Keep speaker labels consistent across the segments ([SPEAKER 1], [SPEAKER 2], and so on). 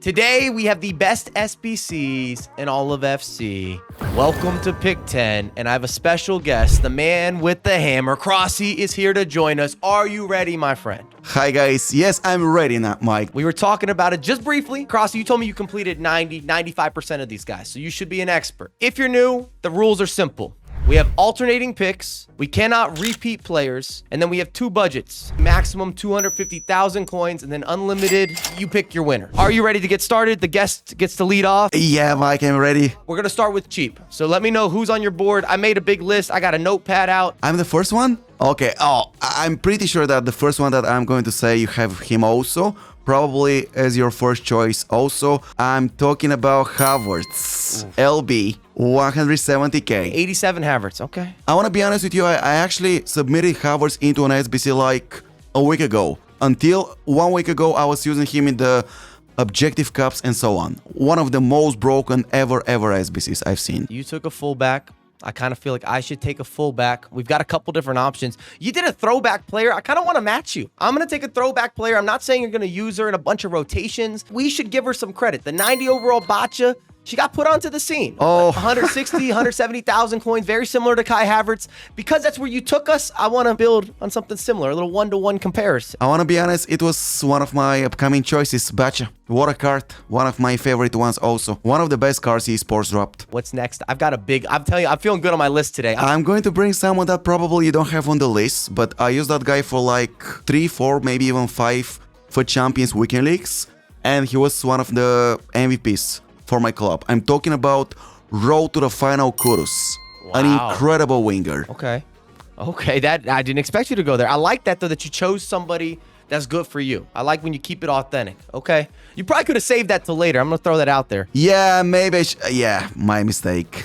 [SPEAKER 1] Today, we have the best SBCs in all of FC. Welcome to Pick 10, and I have a special guest, the man with the hammer. Crossy is here to join us. Are you ready, my friend?
[SPEAKER 2] Hi, guys. Yes, I'm ready now, Mike.
[SPEAKER 1] We were talking about it just briefly. Crossy, you told me you completed 95% of these guys, so you should be an expert. If you're new, the rules are simple. We have alternating picks, we cannot repeat players, and then we have two budgets. Maximum 250,000 coins, and then unlimited, you pick your winner. Are you ready to get started? The guest gets to lead off.
[SPEAKER 2] Yeah, Mike, I'm ready.
[SPEAKER 1] We're gonna start with cheap. So let me know who's on your board. I made a big list. I got a notepad out.
[SPEAKER 2] I'm the first one? Okay. Oh, I'm pretty sure that the first one that I'm going to say, you have him also. Probably as your first choice also. I'm talking about Havertz. LB, 170k.
[SPEAKER 1] 87 Havertz, okay.
[SPEAKER 2] I want to be honest with you, I actually submitted Havertz into an SBC like a week ago. Until 1 week ago, I was using him in the objective cups and so on. One of the most broken ever SBCs I've seen.
[SPEAKER 1] You took a fullback. I kind of feel like I should take a fullback. We've got a couple different options. You did a throwback player. I kind of want to match you. I'm going to take a throwback player. I'm not saying you're going to use her in a bunch of rotations. We should give her some credit. The 90 overall Boccia, she got put onto the scene.
[SPEAKER 2] Oh.
[SPEAKER 1] 160, 170,000 coins, very similar to Kai Havertz. Because that's where you took us, I want to build on something similar, a little one-to-one comparison.
[SPEAKER 2] I want to be honest, it was one of my upcoming choices, Boccia. What a card. One of my favorite ones also. One of the best cards eSports dropped.
[SPEAKER 1] What's next? I've got a big, I'm telling you, I'm feeling good on my list today.
[SPEAKER 2] I'm going to bring someone that probably you don't have on the list, but I used that guy for like 3, 4, maybe even 5 for Champions Weekend Leagues, and he was one of the MVPs for my club. I'm talking about Road to the Final Kudus.
[SPEAKER 1] Wow.
[SPEAKER 2] An incredible winger.
[SPEAKER 1] Okay, that I didn't expect you to go there. I like that though, that you chose somebody that's good for you. I like when you keep it authentic. Okay, you probably could have saved that till later. I'm gonna throw that out there.
[SPEAKER 2] Yeah, maybe. Yeah, my mistake.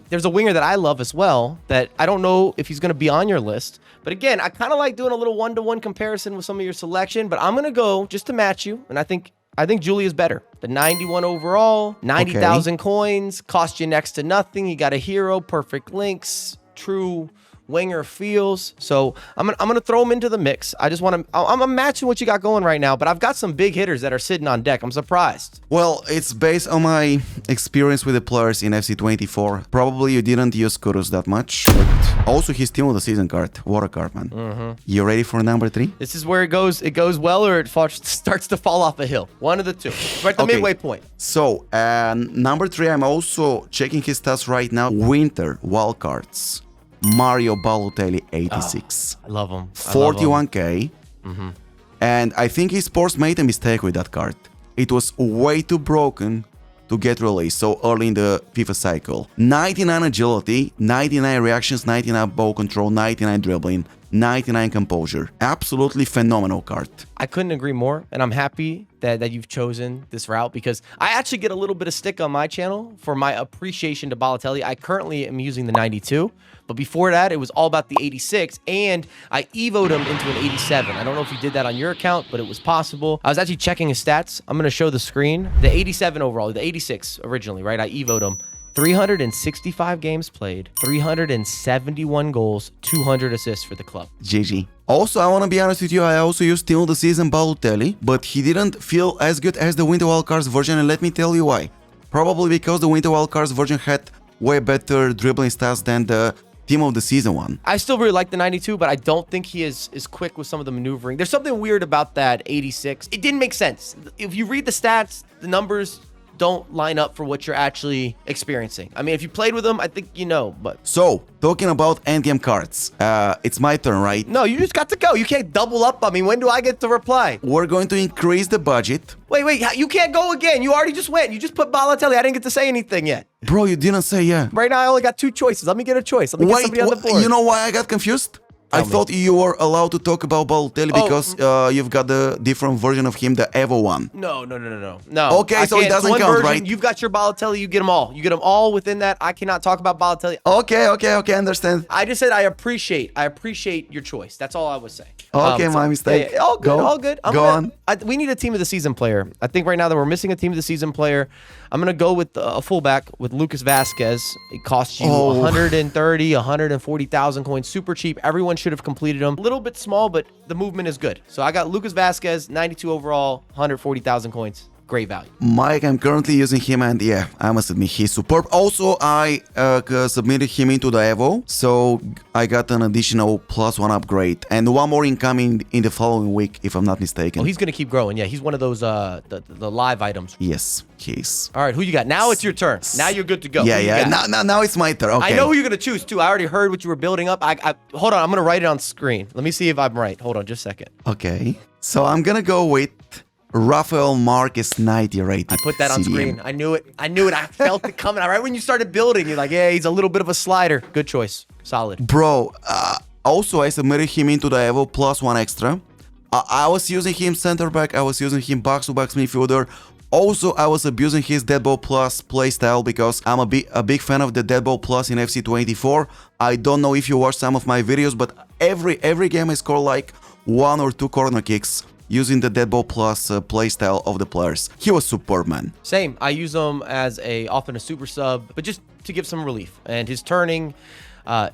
[SPEAKER 1] There's a winger that I love as well that I don't know if he's gonna be on your list. But again, I kind of like doing a little one-to-one comparison with some of your selection. But I'm gonna go just to match you, and I think Julia's better. The 91 overall, 90,000 coins, cost you next to nothing. You got a hero, perfect links, true winger feels. So I'm gonna throw them into the mix. I'm matching what you got going right now, but I've got some big hitters that are sitting on deck. I'm surprised.
[SPEAKER 2] Well, it's based on my experience with the players in FC24. Probably you didn't use Kudus that much, but also his team of the season card. What a card, man. You ready for number 3?
[SPEAKER 1] This is where it goes well, or it starts to fall off a hill. One of the two. We're at the midway point.
[SPEAKER 2] So, number 3, I'm also checking his stats right now. Winter wildcards. Mario Balotelli, 86.
[SPEAKER 1] I love him.
[SPEAKER 2] 41k. And I think eSports made a mistake with that card. It was way too broken to get released so early in the FIFA cycle. 99 agility, 99 reactions, 99 ball control, 99 dribbling, 99 composure. Absolutely phenomenal card.
[SPEAKER 1] I couldn't agree more, and I'm happy that you've chosen this route because I actually get a little bit of stick on my channel for my appreciation to Balotelli. I currently am using the 92, but before that, it was all about the 86, and I evoed him into an 87. I don't know if you did that on your account, but it was possible. I was actually checking his stats. I'm going to show the screen. The 87 overall, the 86 originally, right? I evoed him. 365 games played, 371 goals, 200 assists for the club.
[SPEAKER 2] GG. Also, I want to be honest with you, I also used Team of the Season Balotelli, but he didn't feel as good as the Winter Wildcards version, and let me tell you why. Probably because the Winter Wildcards version had way better dribbling stats than the Team of the Season one.
[SPEAKER 1] I still really like the 92, but I don't think he is quick with some of the maneuvering. There's something weird about that 86. It didn't make sense. If you read the stats, the numbers don't line up for what you're actually experiencing. I mean, if you played with them, I think you know, but...
[SPEAKER 2] So, talking about endgame cards, it's my turn, right?
[SPEAKER 1] No, you just got to go. You can't double up on me. When do I get to reply?
[SPEAKER 2] We're going to increase the budget.
[SPEAKER 1] Wait, you can't go again. You already just went. You just put Balotelli. I didn't get to say anything yet.
[SPEAKER 2] Bro, you didn't say yeah.
[SPEAKER 1] Right now, I only got 2 choices. Let me get a choice. Let me get somebody on the board.
[SPEAKER 2] You know why I got confused? I thought you were allowed to talk about Balotelli because you've got the different version of him, the Evo one.
[SPEAKER 1] No.
[SPEAKER 2] Okay, so it doesn't count,
[SPEAKER 1] version,
[SPEAKER 2] right?
[SPEAKER 1] You've got your Balotelli, you get them all. You get them all within that. I cannot talk about Balotelli.
[SPEAKER 2] Okay, understand.
[SPEAKER 1] I just said I appreciate your choice. That's all I was saying.
[SPEAKER 2] Okay, my mistake.
[SPEAKER 1] Yeah, all good.
[SPEAKER 2] Go on.
[SPEAKER 1] We need a team of the season player. I think right now that we're missing a team of the season player. I'm going to go with a fullback with Lucas Vasquez. It costs you 130, 140,000 coins. Super cheap. Everyone should have completed them. A little bit small, but the movement is good. So I got Lucas Vasquez, 92 overall, 140,000 coins. great value.
[SPEAKER 2] Mike, I'm currently using him, and yeah, I must admit he's superb. Also, I submitted him into the Evo, so I got an additional +1 upgrade, and one more incoming in the following week, if I'm not mistaken.
[SPEAKER 1] Oh, he's gonna keep growing. Yeah, he's one of those the live items.
[SPEAKER 2] Yes, he is.
[SPEAKER 1] All right, who you got? Now it's your turn. Now you're good to go.
[SPEAKER 2] Yeah,
[SPEAKER 1] Who you
[SPEAKER 2] yeah.
[SPEAKER 1] got?
[SPEAKER 2] Now it's my turn. Okay.
[SPEAKER 1] I know who you're gonna choose too. I already heard what you were building up. I hold on. I'm gonna write it on screen. Let me see if I'm right. Hold on, just a second.
[SPEAKER 2] Okay. So I'm gonna go with Rafael Marquez 90 rated.
[SPEAKER 1] I put that on
[SPEAKER 2] CDM.
[SPEAKER 1] screen. I knew it. I knew it. I felt it coming. Right when you started building, you're like, yeah, he's a little bit of a slider. Good choice. Solid.
[SPEAKER 2] Bro, also I submitted him into the Evo +1 extra. I was using him center back. I was using him box-to-box midfielder. Also, I was abusing his Dead Ball Plus playstyle because I'm a big fan of the Dead Ball Plus in FC24. I don't know if you watched some of my videos, but every game I score like 1 or 2 corner kicks using the Dead Ball Plus playstyle of the players. He was superb, man.
[SPEAKER 1] Same. I use him as often a super sub, but just to give some relief. And his turning,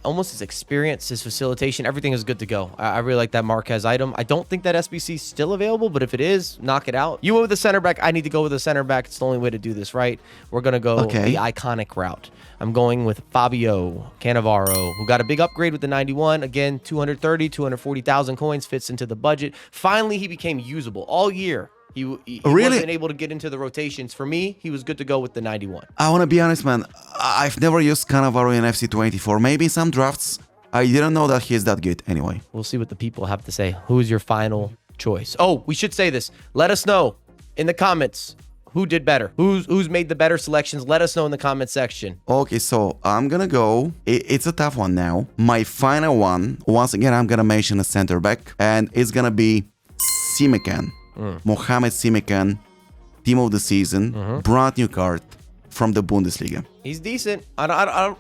[SPEAKER 1] almost his experience, his facilitation, everything is good to go. I really like that Marquez item. I don't think that SBC is still available, but if it is, knock it out. You went with the center back. I need to go with the center back. It's the only way to do this, right? We're going to go the iconic route. I'm going with Fabio Cannavaro, who got a big upgrade with the 91. Again, 240,000 coins, fits into the budget. Finally, he became usable all year. He
[SPEAKER 2] Really?
[SPEAKER 1] wasn't able to get into the rotations. For me, he was good to go with the 91.
[SPEAKER 2] I want to be honest, man. I've never used Cannavaro in FC24. Maybe in some drafts. I didn't know that he's that good anyway.
[SPEAKER 1] We'll see what the people have to say. Who's your final choice? Oh, we should say this. Let us know in the comments who did better. Who's made the better selections? Let us know in the comment section.
[SPEAKER 2] Okay, so I'm gonna go. It's a tough one now. My final one, once again, I'm gonna mention a center back, and it's gonna be Simekan. Mohamed Simekan, team of the season, brand new card from the Bundesliga.
[SPEAKER 1] He's decent.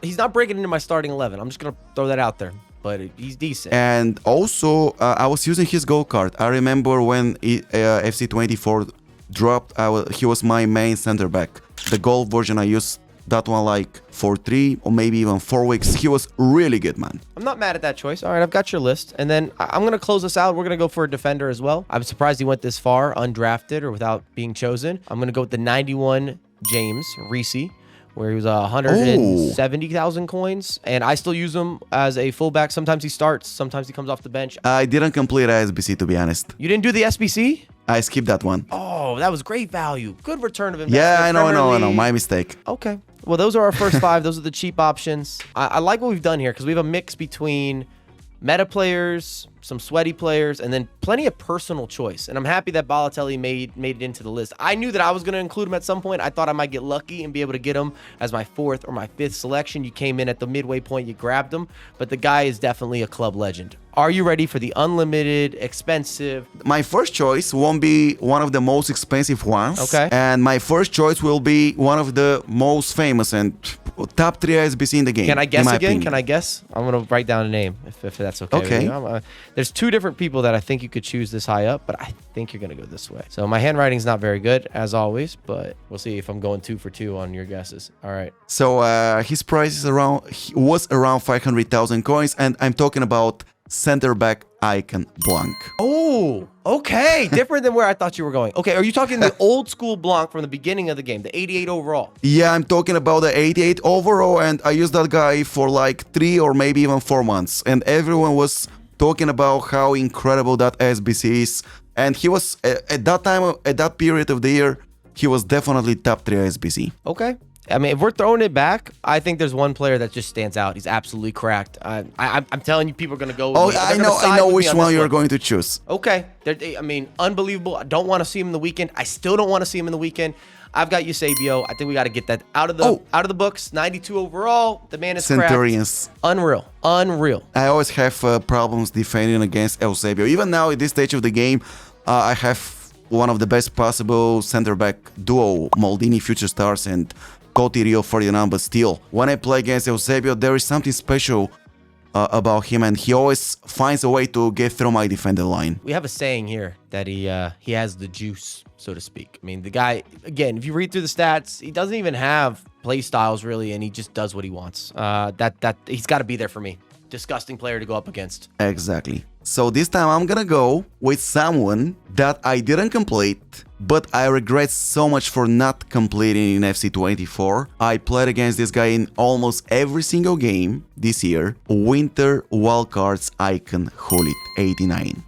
[SPEAKER 1] He's not breaking into my starting 11. I'm just gonna throw that out there, but he's decent.
[SPEAKER 2] And also, I was using his gold card. I remember when FC24 dropped, he was my main center back. The gold version, I used that one like for 3 or maybe even 4 weeks. He was really good, man.
[SPEAKER 1] I'm not mad at that choice. All right, I've got your list. And then I'm going to close this out. We're going to go for a defender as well. I'm surprised he went this far undrafted or without being chosen. I'm going to go with the 91 James Reese, where he was 170,000 coins. And I still use him as a fullback. Sometimes he starts, sometimes he comes off the bench.
[SPEAKER 2] I didn't complete SBC, to be honest.
[SPEAKER 1] You didn't do the SBC?
[SPEAKER 2] I skipped that one.
[SPEAKER 1] Oh, that was great value. Good return of investment.
[SPEAKER 2] Yeah, I know. My mistake.
[SPEAKER 1] Okay. Well, those are our first 5. Those are the cheap options. I like what we've done here because we have a mix between meta players, some sweaty players, and then plenty of personal choice. And I'm happy that Balotelli made it into the list. I knew that I was going to include him at some point. I thought I might get lucky and be able to get him as my 4th or my 5th selection. You came in at the midway point, you grabbed him, but the guy is definitely a club legend. Are you ready for the unlimited, expensive?
[SPEAKER 2] My first choice won't be one of the most expensive ones.
[SPEAKER 1] Okay.
[SPEAKER 2] And my first choice will be one of the most famous and top 3 SBC in the game.
[SPEAKER 1] Can I guess again?
[SPEAKER 2] Opinion.
[SPEAKER 1] Can I guess? I'm going to write down a name if that's okay.
[SPEAKER 2] Okay.
[SPEAKER 1] With you. There's 2 different people that I think you could choose this high up, but I think you're going to go this way. So my handwriting's not very good, as always, but we'll see if I'm going 2 for 2 on your guesses. All right.
[SPEAKER 2] So his price was around 500,000 coins, and I'm talking about center back Icon Blanc.
[SPEAKER 1] Oh, okay. Different than where I thought you were going. Okay, are you talking the old school Blanc from the beginning of the game, the 88 overall?
[SPEAKER 2] Yeah, I'm talking about the 88 overall, and I used that guy for like 3 or maybe even 4 months, and everyone was talking about how incredible that SBC is, and he was at that time, at that period of the year, he was definitely top 3 SBC.
[SPEAKER 1] Okay. I mean, if we're throwing it back, I think there's one player that just stands out. He's absolutely cracked. I'm telling you, people are going to go with me.
[SPEAKER 2] I know which one you're going to choose.
[SPEAKER 1] Okay. I mean, unbelievable. I don't want to see him in the weekend. I still don't want to see him in the weekend. I've got Eusebio. I think we got to get that out of the books. 92 overall. The man is
[SPEAKER 2] Centurions.
[SPEAKER 1] Cracked. Unreal.
[SPEAKER 2] I always have problems defending against Eusebio. Even now, at this stage of the game, I have one of the best possible center-back duo, Maldini Future Stars and Coty Rio Ferdinand, but still, when I play against Eusebio, there is something special about him, and he always finds a way to get through my defender line.
[SPEAKER 1] We have a saying here that he has the juice, so to speak. I mean, the guy, again, if you read through the stats, he doesn't even have play styles really, and he just does what he wants. He's got to be there for me. Disgusting player to go up against.
[SPEAKER 2] Exactly. So this time I'm gonna go with someone that I didn't complete, but I regret so much for not completing in FC24. I played against this guy in almost every single game this year. Winter Wildcards icon Hulit 89.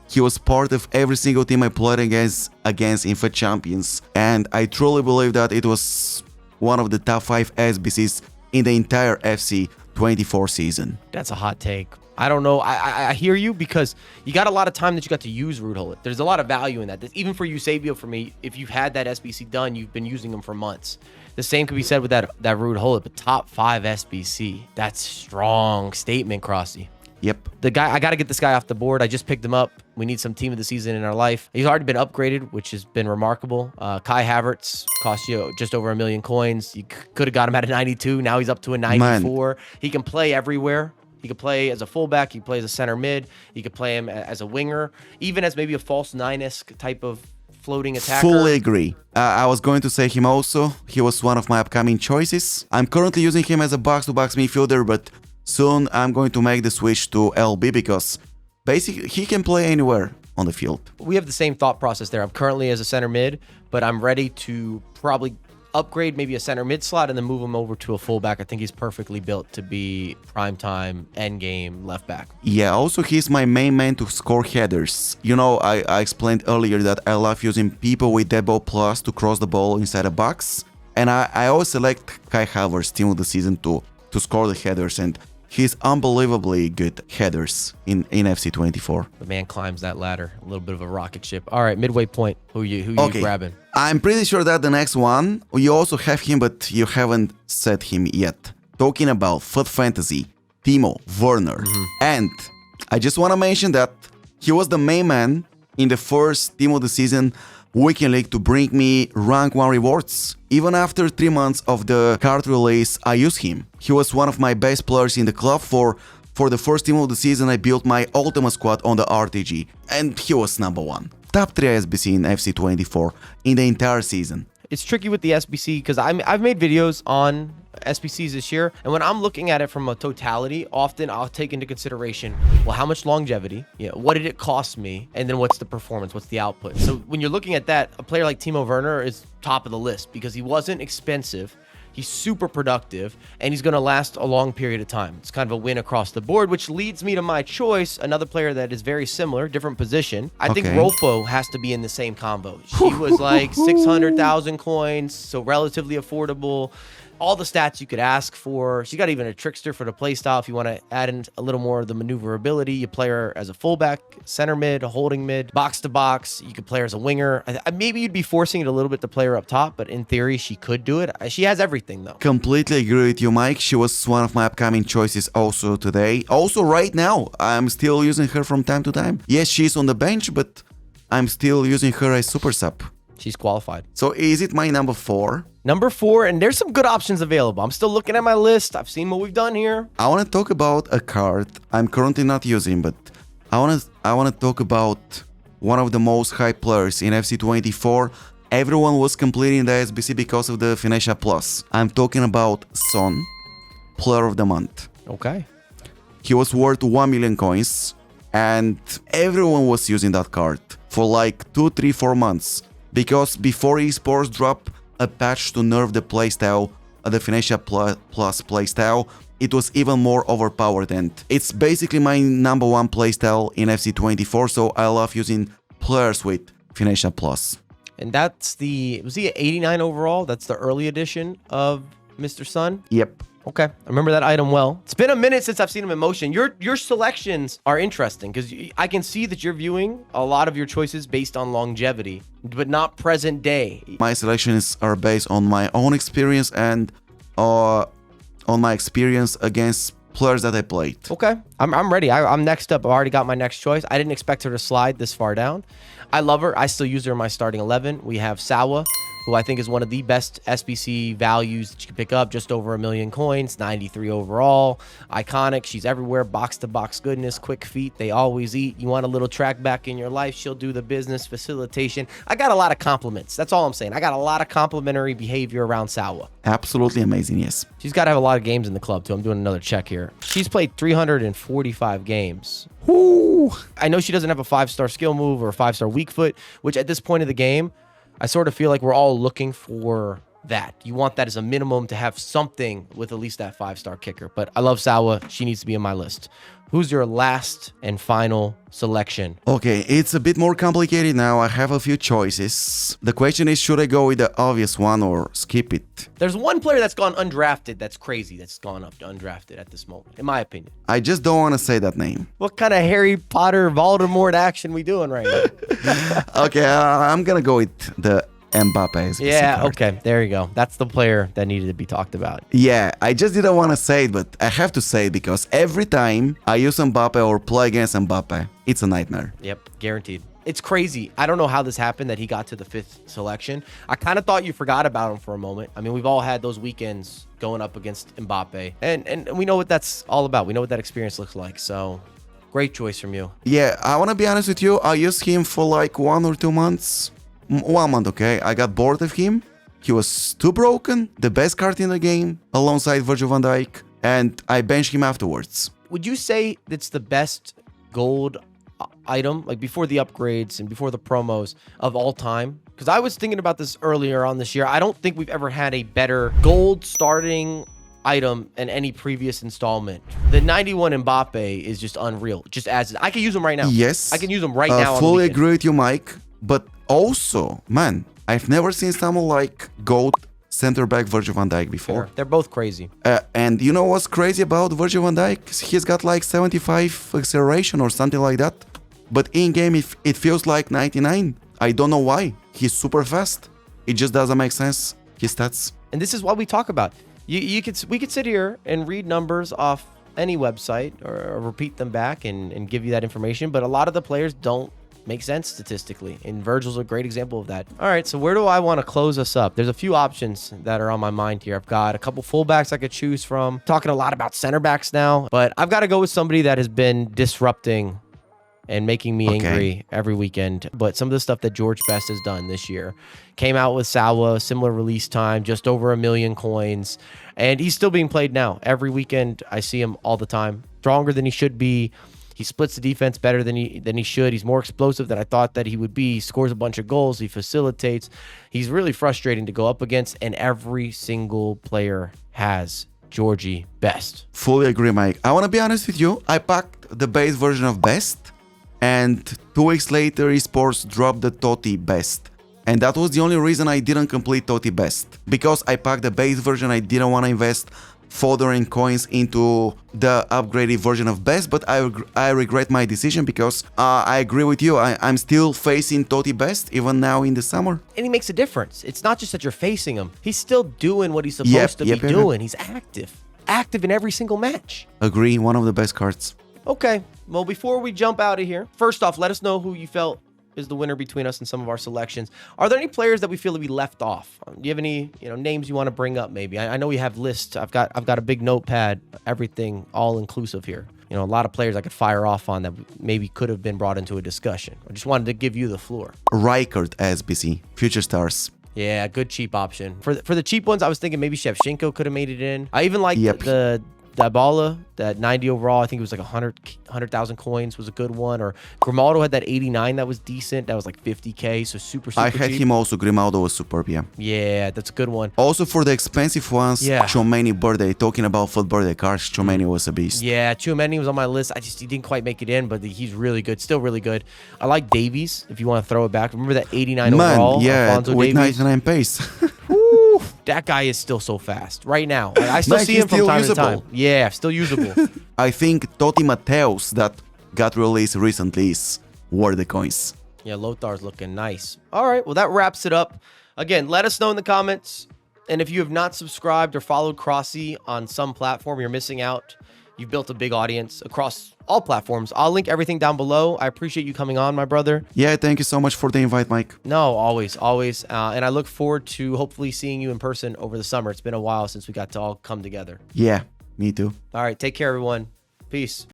[SPEAKER 2] He was part of every single team I played against INFA Champions, and I truly believe that it was one of the top 5 SBCs in the entire FC24 season.
[SPEAKER 1] That's a hot take. I don't know. I hear you, because you got a lot of time that you got to use Root Hullet. There's a lot of value in that. Even for Eusebio, for me, if you've had that SBC done, you've been using them for months. The same could be said with that Root Hullet, but top 5 SBC. That's strong statement, Crossy.
[SPEAKER 2] Yep.
[SPEAKER 1] The guy, I got to get this guy off the board. I just picked him up. We need some team of the season in our life. He's already been upgraded, which has been remarkable. Kai Havertz cost you just over 1 million coins. You could have got him at a 92. Now he's up to a 94. Man. He can play everywhere. He could play as a fullback. He can play as a center mid. You could play him as a winger, even as maybe a false nine-esque type of floating attacker.
[SPEAKER 2] Fully agree. I was going to say him also. He was one of my upcoming choices. I'm currently using him as a box-to-box midfielder, but soon I'm going to make the switch to LB, because basically he can play anywhere on the field.
[SPEAKER 1] We have the same thought process there. I'm currently as a center mid, but I'm ready to probably upgrade maybe a center mid slot and then move him over to a fullback. I think he's perfectly built to be primetime end game left back.
[SPEAKER 2] Yeah, also he's my main man to score headers. You know, I explained earlier that I love using people with dead ball plus to cross the ball inside a box, and I always select Kai Havertz team of the season to score the headers, and he's unbelievably good headers in FC24.
[SPEAKER 1] The man climbs that ladder, a little bit of a rocket ship. All right, midway point. Who you grabbing?
[SPEAKER 2] I'm pretty sure that the next one, you also have him, but you haven't said him yet. Talking about Foot Fantasy, Timo Werner. And I just want to mention that he was the main man in the first team of the season Weekend League to bring me rank 1 rewards. Even after 3 months of the card release, I used him. He was one of my best players in the club. For the first team of the season, I built my ultimate squad on the RTG, and he was number 1. Top 3 SBC in FC24 in the entire season.
[SPEAKER 1] It's tricky with the SBC because I've made videos on SBCs this year, and when I'm looking at it from a totality, often I'll take into consideration, well, how much longevity, what did it cost me, and then what's the performance, what's the output. So when you're looking at that, a player like Timo Werner is top of the list because he wasn't expensive. He's super productive, and he's going to last a long period of time. It's kind of a win across the board, which leads me to my choice, another player that is very similar, different position. I think Rolfo has to be in the same combo. She was like 600,000 coins, so relatively affordable. All the stats you could ask for. She got even a trickster for the playstyle. If you want to add in a little more of the maneuverability, you play her as a fullback, center mid, a holding mid, box to box. You could play her as a winger. Maybe you'd be forcing it a little bit to play her up top, but in theory, she could do it. She has everything, though.
[SPEAKER 2] Completely agree with you, Mike. She was one of my upcoming choices also today. Also, right now, I'm still using her from time to time. Yes, she's on the bench, but I'm still using her as super sub.
[SPEAKER 1] She's qualified.
[SPEAKER 2] So is it my number 4?
[SPEAKER 1] Number 4, and there's some good options available. I'm still looking at my list. I've seen what we've done here.
[SPEAKER 2] I want to talk about a card I'm currently not using, but I want to talk about one of the most hype players in FC24. Everyone was completing the SBC because of the Finesha Plus. I'm talking about Son, Player of the Month.
[SPEAKER 1] Okay.
[SPEAKER 2] He was worth 1 million coins, and everyone was using that card for like 2, 3, 4 months. Because before esports dropped a patch to nerf the playstyle, the Finesha Plus playstyle, it was even more overpowered, and it's basically my number 1 playstyle in FC24, so I love using players with Finesha Plus.
[SPEAKER 1] And that's was he at 89 overall? That's the early edition of Mr. Sun?
[SPEAKER 2] Yep.
[SPEAKER 1] Okay, I remember that item well. It's been a minute since I've seen him in motion. Your selections are interesting because I can see that you're viewing a lot of your choices based on longevity, but not present day.
[SPEAKER 2] My selections are based on my own experience and on my experience against players that I played.
[SPEAKER 1] Okay, I'm ready. I'm next up. I already got my next choice. I didn't expect her to slide this far down. I love her. I still use her in my starting 11. We have Sawa. who I think is one of the best SBC values that you can pick up. Just over 1 million coins, 93 overall. Iconic. She's everywhere. Box-to-box goodness. Quick feet. They always eat. You want a little track back in your life, she'll do the business. Facilitation. I got a lot of compliments. That's all I'm saying. I got a lot of complimentary behavior around Sawa.
[SPEAKER 2] Absolutely amazing, yes.
[SPEAKER 1] She's got to have a lot of games in the club, too. I'm doing another check here. She's played 345 games.
[SPEAKER 2] Woo.
[SPEAKER 1] I know she doesn't have a 5-star skill move or a 5-star weak foot, which at this point of the game, I sort of feel like we're all looking for that. You want that as a minimum to have something with at least that 5-star kicker. But I love Sawa. She needs to be in my list. Who's your last and final selection?
[SPEAKER 2] Okay, it's a bit more complicated now. I have a few choices. The question is, should I go with the obvious one or skip it?
[SPEAKER 1] There's one player that's gone undrafted that's crazy, that's gone up to undrafted at this moment, in my opinion.
[SPEAKER 2] I just don't want to say that name.
[SPEAKER 1] What kind of Harry Potter, Voldemort action we doing right now?
[SPEAKER 2] Okay, I'm gonna go with the Mbappe SBC
[SPEAKER 1] Yeah,
[SPEAKER 2] card.
[SPEAKER 1] okay, there you go. That's the player that needed to be talked about.
[SPEAKER 2] Yeah, I just didn't want to say it, but I have to say it because every time I use Mbappe or play against Mbappe, it's a nightmare.
[SPEAKER 1] Yep, guaranteed. It's crazy. I don't know how this happened that he got to the 5th selection. I kind of thought you forgot about him for a moment. I mean, we've all had those weekends going up against Mbappe, and we know what that's all about. We know what that experience looks like, so great choice from you.
[SPEAKER 2] Yeah, I want to be honest with you. I used him for like 1 or 2 months. 1 month, okay? I got bored of him. He was too broken, the best card in the game, alongside Virgil van Dijk, and I benched him afterwards.
[SPEAKER 1] Would you say it's the best gold item, like before the upgrades and before the promos of all time? Because I was thinking about this earlier on this year. I don't think we've ever had a better gold starting item in any previous installment. The 91 Mbappe is just unreal. Just as I can use him right now.
[SPEAKER 2] Yes.
[SPEAKER 1] I can use him right now.
[SPEAKER 2] I fully agree with you, Mike. But also, man, I've never seen someone like gold center back Virgil van Dijk before.
[SPEAKER 1] They're both crazy.
[SPEAKER 2] And you know what's crazy about Virgil van Dijk? He's got like 75 acceleration or something like that. But in game, it feels like 99. I don't know why. He's super fast. It just doesn't make sense. His stats.
[SPEAKER 1] And this is what we talk about. We could sit here and read numbers off any website or repeat them back and give you that information. But a lot of the players don't make sense statistically, and Virgil's a great example of that. All right, so where do I want to close us up? There's a few options that are on my mind here. I've got a couple fullbacks I could choose from. Talking a lot about center backs now, but I've got to go with somebody that has been disrupting and making me angry every weekend. But some of the stuff that George Best has done this year, came out with Sawa, similar release time, just over 1 million coins, and he's still being played now. Every weekend I see him all the time, stronger than he should be. He splits the defense better than he should. He's more explosive than I thought that he would be. He scores a bunch of goals. He facilitates. He's really frustrating to go up against, and every single player has Georgie Best.
[SPEAKER 2] Fully agree, Mike. I want to be honest with you. I packed the base version of Best, and 2 weeks later, esports dropped the Totti Best. And that was the only reason I didn't complete Totti Best. Because I packed the base version, I didn't want to invest fodder and coins into the upgraded version of Best, but I regret my decision because I agree with you. I'm still facing Totti Best even now in the summer.
[SPEAKER 1] And he makes a difference. It's not just that you're facing him. He's still doing what he's supposed to be doing. He's active in every single match.
[SPEAKER 2] Agree, one of the best cards.
[SPEAKER 1] Okay, well, before we jump out of here, first off, let us know who you felt is the winner between us and some of our selections. Are there any players that we feel that we left off? Do you have any names you want to bring up? Maybe I know we have lists. I've got a big notepad, everything all inclusive here. A lot of players I could fire off on that maybe could have been brought into a discussion. I just wanted to give you the floor.
[SPEAKER 2] Rijkaard SBC, Future Stars.
[SPEAKER 1] Yeah, good cheap option. For the cheap ones, I was thinking maybe Shevchenko could have made it in. I even like the LaBelle, that 90 overall, I think it was like 100,000 coins was a good one. Or Grimaldo had that 89 that was decent. That was like 50K, so super
[SPEAKER 2] I had
[SPEAKER 1] cheap.
[SPEAKER 2] him also. Grimaldo was superb, yeah.
[SPEAKER 1] Yeah, that's a good one.
[SPEAKER 2] Also for the expensive ones, Tchouaméni birthday. Talking about foot birthday cards, Tchouaméni was a beast. Yeah,
[SPEAKER 1] Tchouaméni was on my list. He didn't quite make it in, but he's really good. Still really good. I like Davies, if you want to throw it back. Remember that 89 overall?
[SPEAKER 2] Yeah,
[SPEAKER 1] Alphonso
[SPEAKER 2] with
[SPEAKER 1] Davies?
[SPEAKER 2] 99 pace.
[SPEAKER 1] Woo, that guy is still so fast. Right now. I still see him from time to time. Yeah, still usable.
[SPEAKER 2] I think Totti Matthäus that got released recently is worth the coins.
[SPEAKER 1] Yeah, Lothar's looking nice. All right, well, that wraps it up. Again, let us know in the comments. And if you have not subscribed or followed Crossy on some platform, you're missing out. You've built a big audience across all platforms. I'll link everything down below. I appreciate you coming on, my brother.
[SPEAKER 2] Yeah, thank you so much for the invite, Mike.
[SPEAKER 1] No, always. And I look forward to hopefully seeing you in person over the summer. It's been a while since we got to all come together.
[SPEAKER 2] Yeah, me too.
[SPEAKER 1] All right, take care, everyone. Peace.